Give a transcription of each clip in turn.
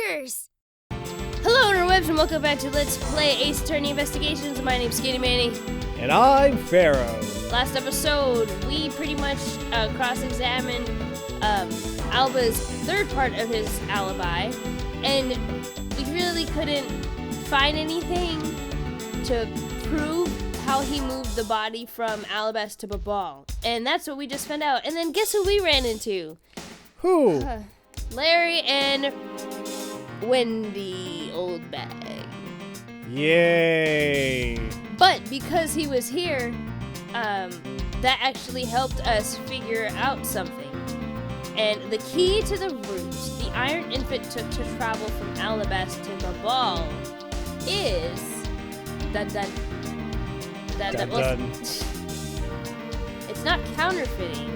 monsters! Hello, interwebs, and welcome back to Let's Play Ace Attorney Investigations. My name's SkiniMini. And I'm Pharaoh. Last episode, we pretty much cross-examined Alba's third part of his alibi, and we really couldn't find anything to prove how he moved the body from Alabas to Babal. And that's what we just found out. And then guess who we ran into? Who? Larry and Wendy Oldbag. Yay! But because he was here, that actually helped us figure out something. And the key to the route the Iron Infant took to travel from Alabas to Babal is... It's not counterfeiting.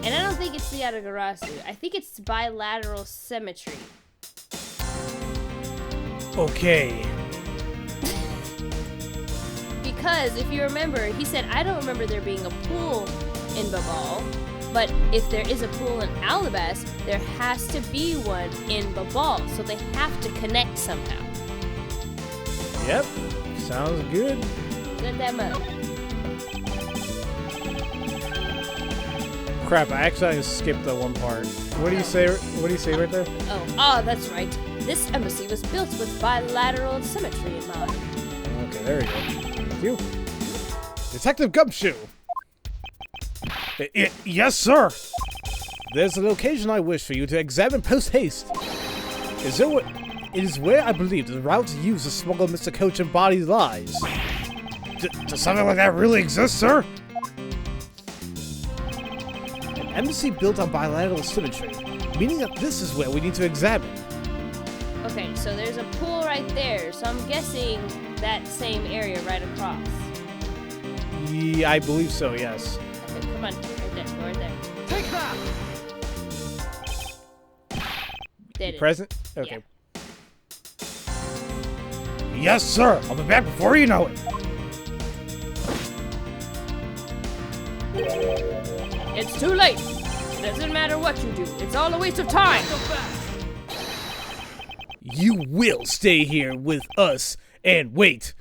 And I don't think it's the Adagarasu. I think it's bilateral symmetry. Okay. Because if you remember, he said, I don't remember there being a pool in Babal, but if there is a pool in Alabas, there has to be one in Babal, so they have to connect somehow. Yep. Sounds good. Good demo. Crap! I actually skipped that one part. What do you say? What do you say right there? Oh, that's right. This embassy was built with bilateral symmetry in mind. Okay, there we go. Thank you. Detective Gumshoe! Yes, sir! There's a location I wish for you to examine post-haste. It is where I believe the route used to smuggle Mr. Coach and Body's lies. Does something like that really exist, sir? An embassy built on bilateral symmetry, meaning that this is where we need to examine. Okay, so there's a pool right there, so I'm guessing that same area right across. Yeah, I believe so, yes. Okay, come on, right there, go right there. Take that! Did it. Present? Okay. Yeah. Yes, sir! I'll be back before you know it! It's too late! It doesn't matter what you do, it's all a waste of time! You will stay here with us and wait.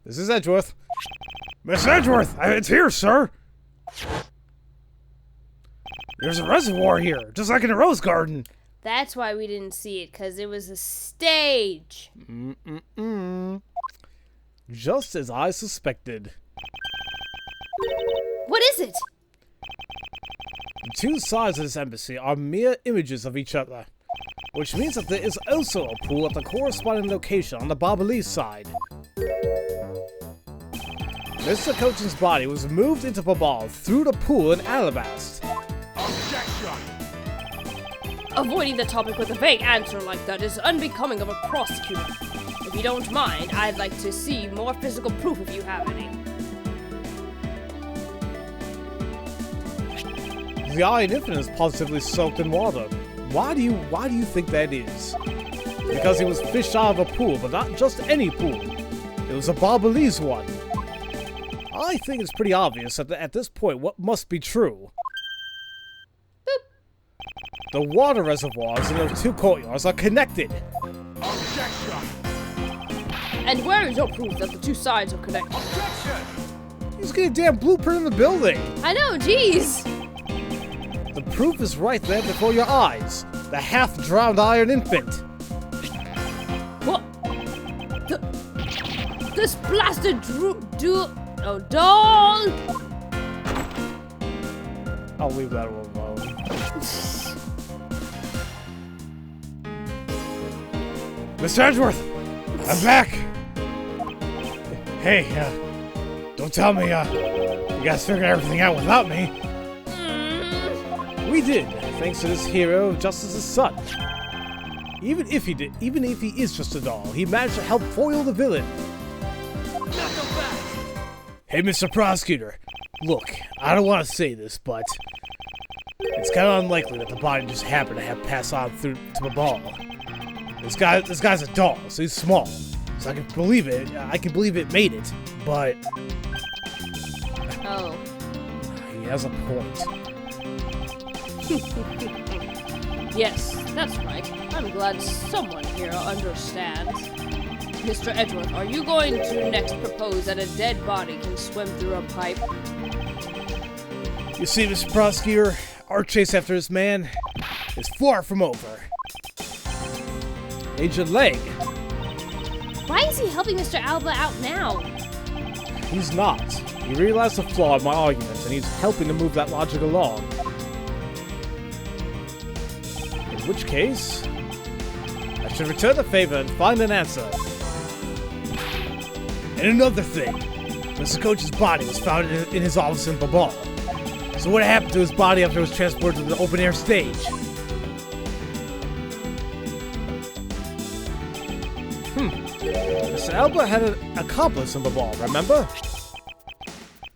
This is Edgeworth. Miss Edgeworth, it's here, sir. There's a reservoir here, just like in a rose garden. That's why we didn't see it, because it was a stage. Just as I suspected. What is it? The two sides of this embassy are mere images of each other, which means that there is also a pool at the corresponding location on the Babalese side. Mr. Coachen's body was moved into Babal through the pool in Alabast. Objection! Avoiding the topic with a vague answer like that is unbecoming of a prosecutor. If you don't mind, I'd like to see more physical proof if you have any. The Iron Infant is positively soaked in water. Why do you think that is? Because he was fished out of a pool, but not just any pool. It was a Babalese one. I think it's pretty obvious that at this point what must be true. Boop. The water reservoirs in those two courtyards are connected. Objection! And where is your proof that the two sides are connected? Objection! He's got a damn blueprint in the building. I know, jeez! The proof is right there before your eyes. The half-drowned Iron Infant. What? This blasted doll! I'll leave that one alone. Mr. Edgeworth! I'm back! Hey, don't tell me, you guys figured everything out without me. We did, thanks to this hero of Justice's son. Even if he is just a doll, he managed to help foil the villain. Hey, Mr. Prosecutor. Look, I don't want to say this, but it's kind of unlikely that the body just happened to have passed on through to the ball. This guy's a doll, so he's small. So I can believe it. I can believe it made it, but Oh. He has a point. Yes, that's right. I'm glad someone here understands. Mr. Edward, are you going to next propose that a dead body can swim through a pipe? You see, Mr. Prosecutor, our chase after this man is far from over. Agent Leg. Why is he helping Mr. Alba out now? He's not. He realized the flaw in my argument, and he's helping to move that logic along. In which case, I should return the favor and find an answer. And another thing, Mr. Coach's body was found in his office in Babal. So what happened to his body after it was transported to the open-air stage? Mr. Alba had an accomplice in Babal, remember?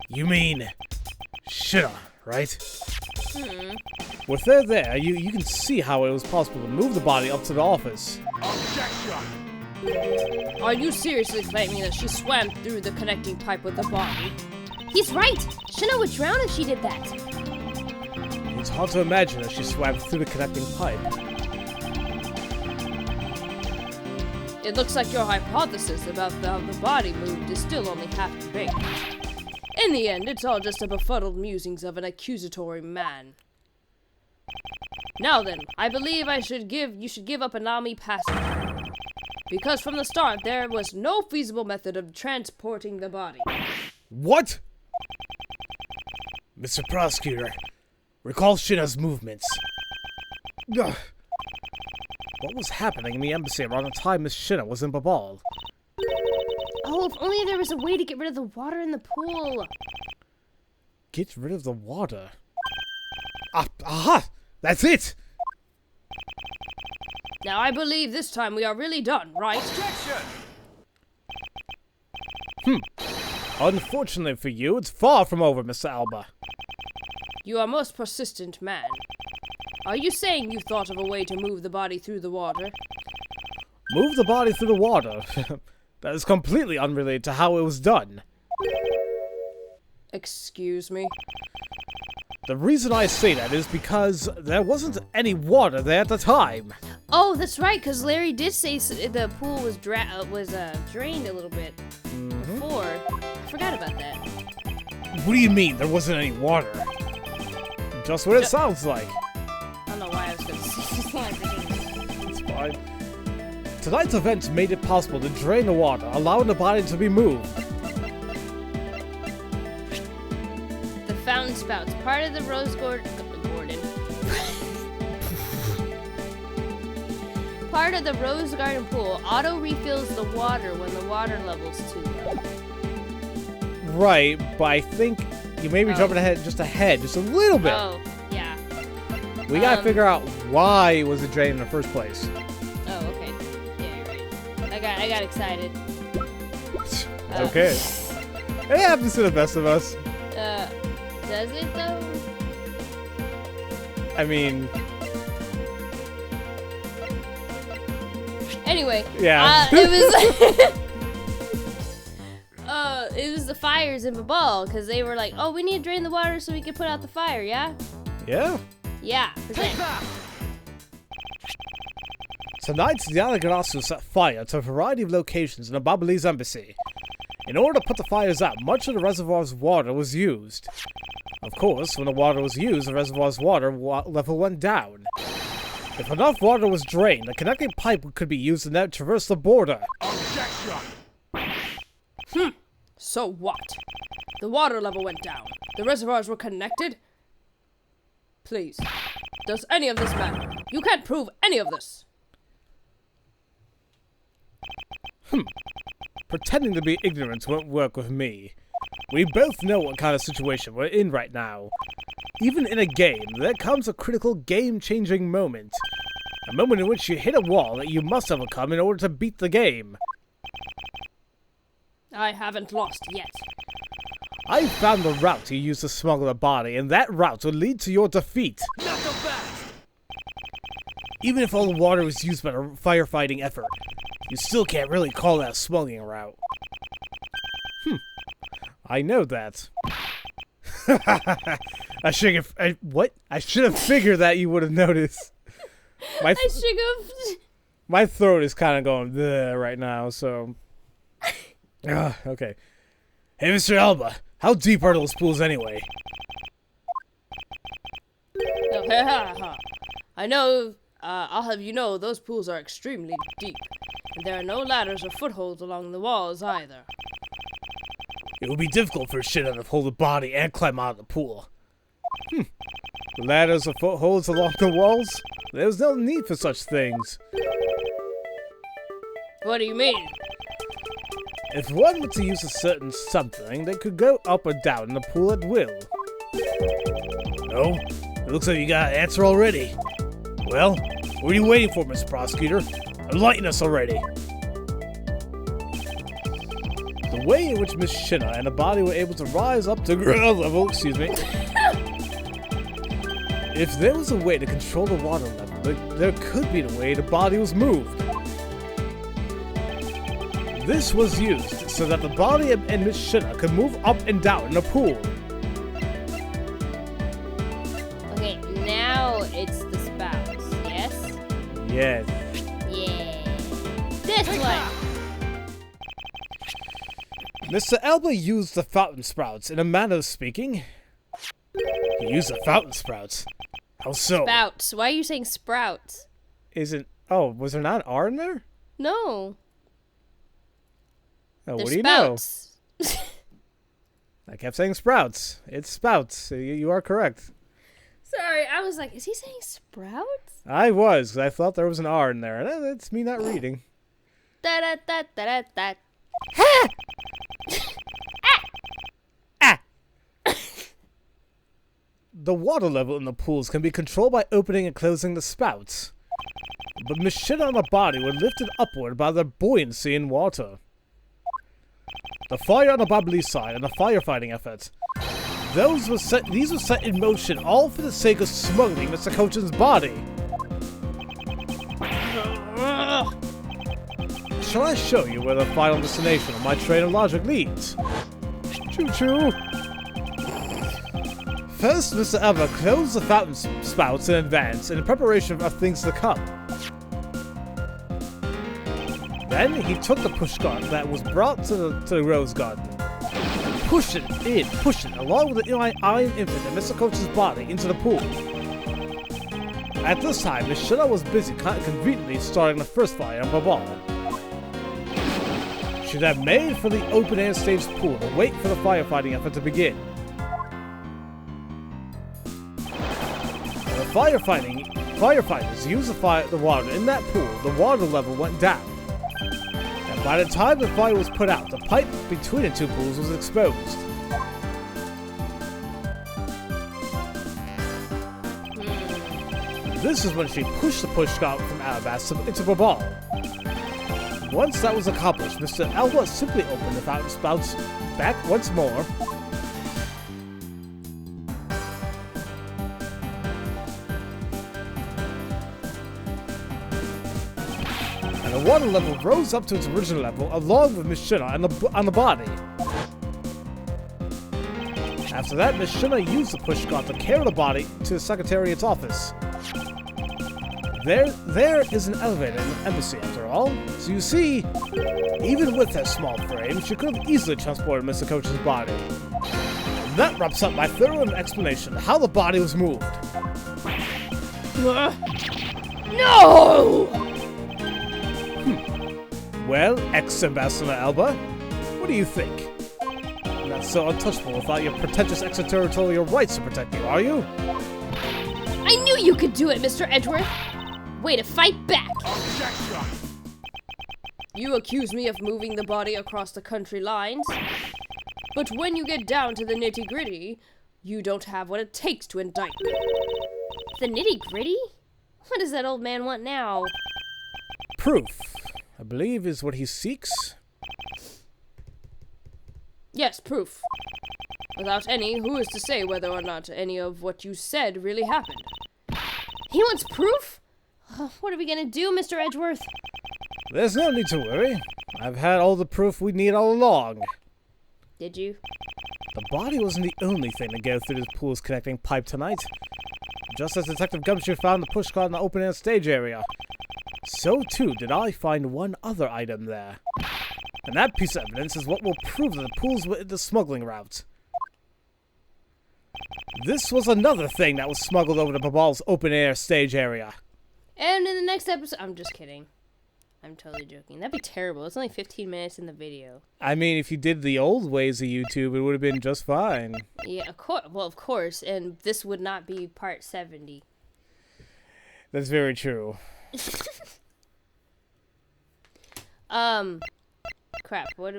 You mean Shina, right? With her there, you can see how it was possible to move the body up to the office. Objection! Are you seriously claiming that she swam through the connecting pipe with the body? He's right! Shina would drown if she did that. It's hard to imagine that she swam through the connecting pipe. It looks like your hypothesis about how the body moved is still only half baked. In the end, it's all just the befuddled musings of an accusatory man. Now then, I believe you should give up Anami passage. Because from the start, there was no feasible method of transporting the body. What? Mr. Prosecutor, recall Shina's movements. Ugh. What was happening in the embassy around the time Miss Shina was in Babal? Oh, if only there was a way to get rid of the water in the pool. Get rid of the water? Aha! That's it! Now I believe this time we are really done, right? Objection! Unfortunately for you, it's far from over, Mr. Alba. You are a most persistent man. Are you saying you thought of a way to move the body through the water? Move the body through the water? That is completely unrelated to how it was done. Excuse me? The reason I say that is because there wasn't any water there at the time. Oh, that's right, because Larry did say the pool was drained a little bit before. I forgot about that. What do you mean there wasn't any water? Just what it sounds like. I don't know why I was going to say this line. It's fine. Tonight's event made it possible to drain the water, allowing the body to be moved. The fountain spouts, part of the Rose Garden. Part of the Rose Garden pool auto refills the water when the water level's too low. Right, but I think you may be jumping ahead just a little bit. Oh, yeah. We gotta figure out why it was drained in the first place. Oh, okay. Yeah, you're right. I got excited. It's okay. It happens to the best of us. Does it though? I mean... Anyway. Yeah. It was the fires in Babal, because they were like, oh, we need to drain the water so we can put out the fire, yeah? Yeah. Yeah. Tonight, the Alagarasu set fire to a variety of locations in the Babalese embassy. In order to put the fires out, much of the reservoir's water was used. Of course, when the water was used, the reservoir's water level went down. If enough water was drained, a connecting pipe could be used to then traverse the border. Objection! So what? The water level went down. The reservoirs were connected? Please. Does any of this matter? You can't prove any of this. Pretending to be ignorant won't work with me. We both know what kind of situation we're in right now. Even in a game, there comes a critical game-changing moment. A moment in which you hit a wall that you must overcome in order to beat the game. I haven't lost yet. I found the route you used to smuggle the body, and that route will lead to your defeat. Not so fast! Even if all the water was used by a firefighting effort, you still can't really call that a smuggling route. I know that. I should have. What? I should have figured that you would have noticed. I should have. My throat is kind of going bleh right now, so. Okay. Hey, Mr. Alba, how deep are those pools anyway? I know. I'll have you know, those pools are extremely deep, and there are no ladders or footholds along the walls either. It would be difficult for Shinna to hold the body and climb out of the pool. Ladders or footholds along the walls? There's no need for such things. What do you mean? If one were to use a certain something, they could go up or down in the pool at will. No? It looks like you got an answer already. Well, what are you waiting for, Mr. Prosecutor? Enlighten us already. The way in which Miss Shinna and the body were able to rise up to ground level, If there was a way to control the water level, there could be the way the body was moved. This was used so that the body and Miss Shinna could move up and down in the pool. Okay, now it's the spouts, yes? Yes. Yeah. This one! Mr. Alba used the fountain sprouts in a manner of speaking. He used the fountain sprouts? How so? Spouts. Why are you saying sprouts? Oh, was there not an R in there? No. Oh, They're what do you spouts. know? I kept saying sprouts. It's spouts. You are correct. Sorry, I was like, is he saying sprouts? I was, because I thought there was an R in there. And that's me not reading. Da da da da da da. The water level in the pools can be controlled by opening and closing the spouts. But Miss Shinna and the body were lifted upward by their buoyancy in water. The fire on the bubbly side and the firefighting effort. These were set in motion all for the sake of smuggling Mr. Coachen's body. Shall I show you where the final destination of my train of logic leads? Choo-choo! First, Mr. Alba closed the fountain spouts in advance in preparation of things to come. Then he took the pushcart that was brought to the rose garden, and pushed it along with the iron infant and Mr. Coach's body into the pool. At this time, Miss Shinna was busy conveniently starting the first fire on Babal. She then made for the open-air stage pool to wait for the firefighting effort to begin. When the firefighters used the water in that pool, the water level went down. And by the time the fire was put out, the pipe between the two pools was exposed. This is when she pushed the pushcart from Alabas into Babal. Once that was accomplished, Mr. Alba simply opened the fountain spouts back once more. And the water level rose up to its original level along with Miss Shinna on the body. After that, Miss Shinna used the pushcart to carry the body to the Secretariat's office. There is an elevator in the embassy after all, so you see, even with her small frame, she could have easily transported Mr. Coach's body. And that wraps up my thorough explanation of how the body was moved. No! Well, ex-Ambassador Alba, what do you think? You're not so untouchable without your pretentious extraterritorial rights to protect you, are you? I knew you could do it, Mr. Edgeworth! Way to fight back! Objection! You accuse me of moving the body across the country lines, but when you get down to the nitty-gritty, you don't have what it takes to indict me. The nitty-gritty? What does that old man want now? Proof, I believe, is what he seeks. Yes, proof. Without any, who is to say whether or not any of what you said really happened? He wants proof? What are we gonna do, Mr. Edgeworth? There's no need to worry. I've had all the proof we need all along. Did you? The body wasn't the only thing to go through this pool's connecting pipe tonight. Just as Detective Gumshoe found the pushcart in the open-air stage area, so too did I find one other item there. And that piece of evidence is what will prove that the pools were the smuggling route. This was another thing that was smuggled over to Babal's open-air stage area. And in the next episode... I'm just kidding. I'm totally joking. That'd be terrible. It's only 15 minutes in the video. I mean, if you did the old ways of YouTube, it would have been just fine. Yeah, of course. Well, of course. And this would not be part 70. That's very true. Crap. What?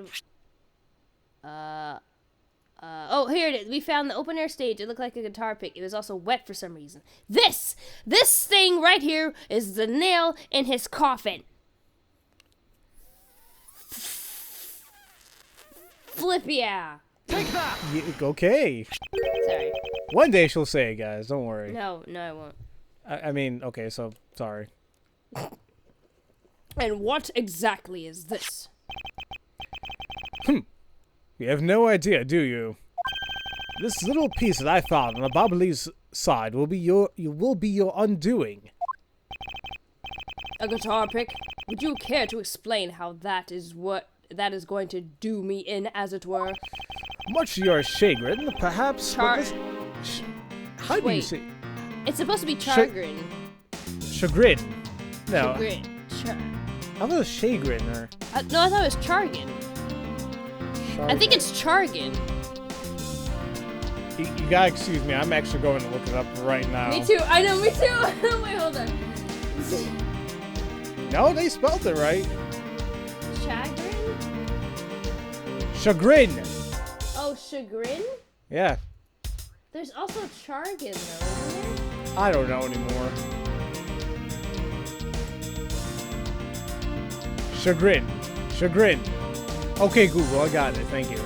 Oh, here it is. We found the open air stage. It looked like a guitar pick. It was also wet for some reason. This thing right here is the nail in his coffin. Flip yeah. Take that! Okay. Sorry. One day she'll say it, guys. Don't worry. No, I won't. I mean, okay, so, sorry. And what exactly is this? You have no idea, do you? This little piece that I found on the Babali's side will be your undoing. A guitar pick? Would you care to explain how that is going to do me in, as it were? Much to your chagrin, perhaps. How do you Wait. say? It's supposed to be chagrin. Chagrin. No. Chagrin. How about chagrin or? No, I thought it was chargin. I think it's chargin. You gotta excuse me. I'm actually going to look it up right now. Me too. I know. Me too. Wait, hold on. No, they spelled it right. Chagrin? Chagrin. Oh, chagrin? Yeah. There's also chargin, though, isn't there? I don't know anymore. Chagrin. Chagrin. Okay, Google, I got it. Thank you.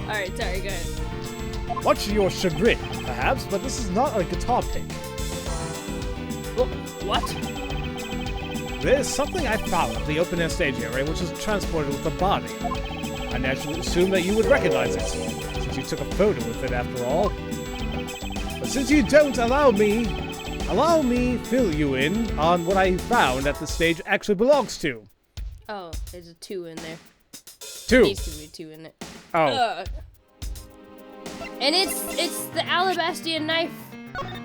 Alright, sorry, go ahead. Much to your chagrin, perhaps, but this is not a guitar pick. What? There's something I found at the open-air stage area which was transported with the body. I naturally assumed that you would recognize it, since you took a photo with it after all. But since you don't allow me fill you in on what I found that the stage actually belongs to. Oh, there's a 2 in there. 2. Needs to be a 2 in it. Oh. And it's the Alabastian knife.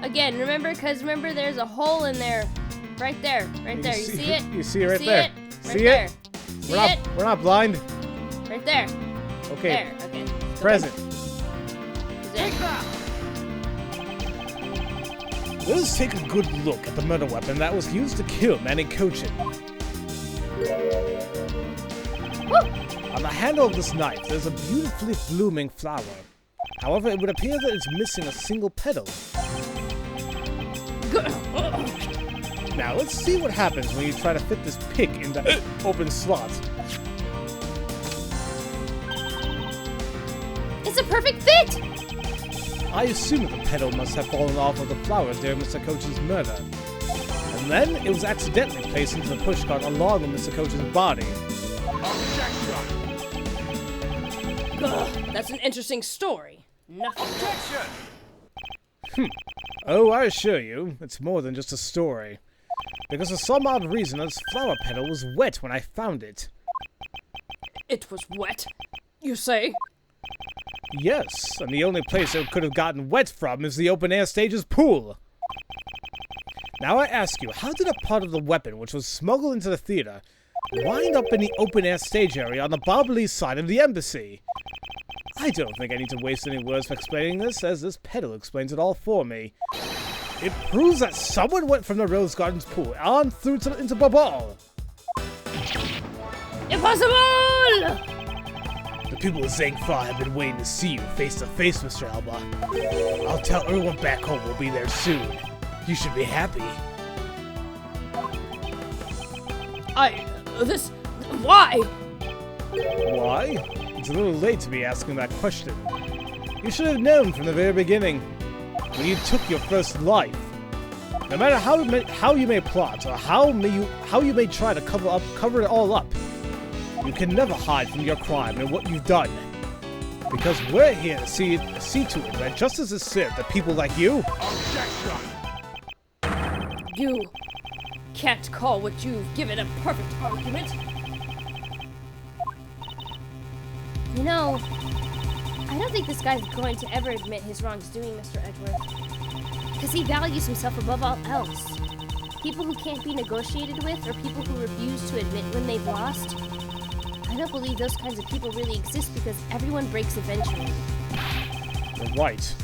Again, remember there's a hole in there. Right there. You see it? You see it right see there. It? Right See there. it? See it? We're not blind. Right there. Okay. There. Okay. Present. Take that! Let's take a good look at the murder weapon that was used to kill Manny Cochin. On the handle of this knife, there's a beautifully blooming flower. However, it would appear that it's missing a single petal. Now, let's see what happens when you try to fit this pick in the open slot. It's a perfect fit! I assume that the petal must have fallen off of the flower during Mr. Cochin's murder. And then, it was accidentally placed into the pushcart along with Mr. Cochin's body. Objection! Ugh, that's an interesting story. Nothing. Objection! Oh, I assure you, it's more than just a story. Because for some odd reason, this flower petal was wet when I found it. It was wet, you say? Yes, and the only place it could have gotten wet from is the open-air stage's pool. Now I ask you, how did a part of the weapon which was smuggled into the theater wind up in the open-air stage area on the Barbalese side of the embassy? I don't think I need to waste any words for explaining this, as this petal explains it all for me. It proves that someone went from the Rose Gardens pool on through into Babal. Impossible! The people of Zangfa have been waiting to see you face to face, Mr. Alba. I'll tell everyone back home we'll be there soon. You should be happy. Why? Why? It's a little late to be asking that question. You should have known from the very beginning, when you took your first life. No matter how you may plot, or how you may try to cover it all up, you can never hide from your crime and what you've done. Because we're here to see to it that justice is served to people like you. Objection! You can't call what you've given a perfect argument. You know, I don't think this guy's going to ever admit his wrongdoing, Mr. Edgeworth. Because he values himself above all else. People who can't be negotiated with, or people who refuse to admit when they've lost. I don't believe those kinds of people really exist because everyone breaks eventually. You're right.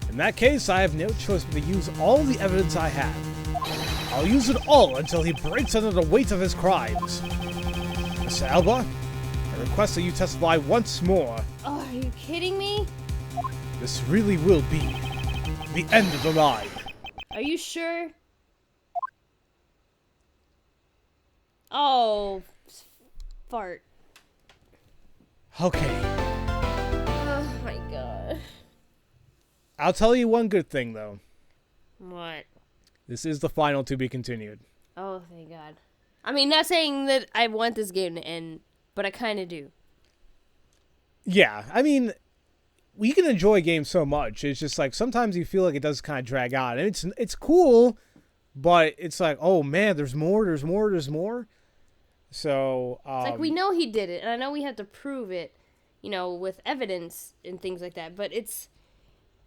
In that case, I have no choice but to use all the evidence I have. I'll use it all until he breaks under the weight of his crimes. Mr. Alba, I request that you testify once more. Oh, are you kidding me? This really will be the end of the line. Are you sure? Oh, fart. Okay. Oh my god. I'll tell you one good thing, though. What? This is the final to be continued. Oh, thank god. I mean, not saying that I want this game to end, but I kind of do. Yeah, I mean, we can enjoy games so much. It's just like sometimes you feel like it does kind of drag on. And it's cool, but it's like, oh man, there's more. So, It's like, we know he did it, and I know we have to prove it, you know, with evidence and things like that, but it's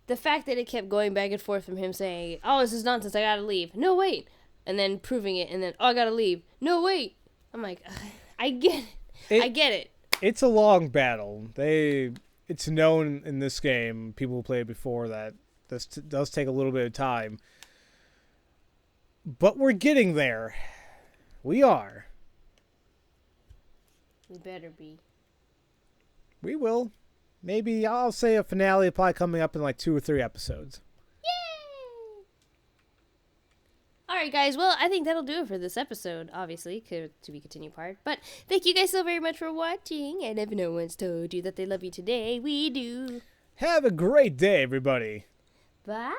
the fact that it kept going back and forth from him saying, oh, this is nonsense, I gotta leave. No, wait. And then proving it, and then, oh, I gotta leave. No, wait. I'm like, I get it. I get it. It's a long battle. It's known in this game, people who played before, that this does take a little bit of time. But we're getting there. We are. We better be. We will. Maybe I'll say a finale probably coming up in like 2 or 3 episodes. Yay! Alright guys, well, I think that'll do it for this episode, obviously, to be continued part. But thank you guys so very much for watching, and if no one's told you that they love you today, we do. Have a great day, everybody. Bye!